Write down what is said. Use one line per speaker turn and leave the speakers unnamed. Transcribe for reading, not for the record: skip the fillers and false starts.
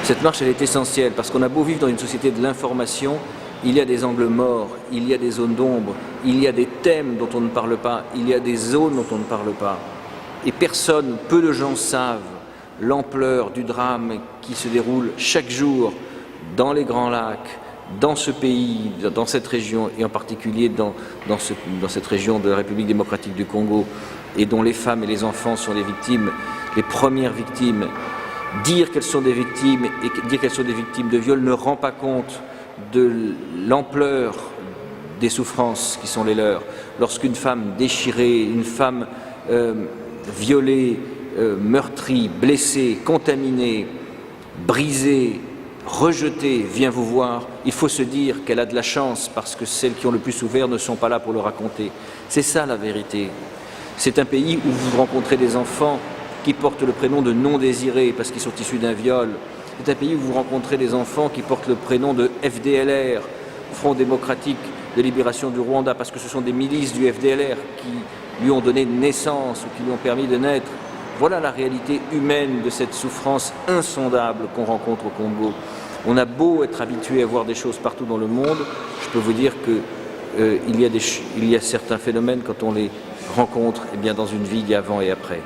Cette marche, elle est essentielle parce qu'on a beau vivre dans une société de l'information, il y a des angles morts, il y a des zones d'ombre, il y a des thèmes dont on ne parle pas, il y a des zones dont on ne parle pas. Et personne, peu de gens savent l'ampleur du drame qui se déroule chaque jour dans les Grands Lacs, dans ce pays, dans cette région, et en particulier dans cette région de la République démocratique du Congo, et dont les femmes et les enfants sont les victimes, les premières victimes. Dire qu'elles sont des victimes et dire qu'elles sont des victimes de viol ne rend pas compte de l'ampleur des souffrances qui sont les leurs. Lorsqu'une femme déchirée, une femme violée, meurtrie, blessée, contaminée, brisée, rejetée vient vous voir, il faut se dire qu'elle a de la chance parce que celles qui ont le plus souffert ne sont pas là pour le raconter. C'est ça la vérité. C'est un pays où vous rencontrez des enfants qui portent le prénom de non-désirés parce qu'ils sont issus d'un viol. C'est un pays où vous rencontrez des enfants qui portent le prénom de FDLR, Front démocratique de libération du Rwanda, parce que ce sont des milices du FDLR qui lui ont donné naissance ou qui lui ont permis de naître. Voilà la réalité humaine de cette souffrance insondable qu'on rencontre au Congo. On a beau être habitué à voir des choses partout dans le monde, je peux vous dire qu'il y a certains phénomènes, quand on les rencontre, eh bien, dans une vie, il y a avant et après.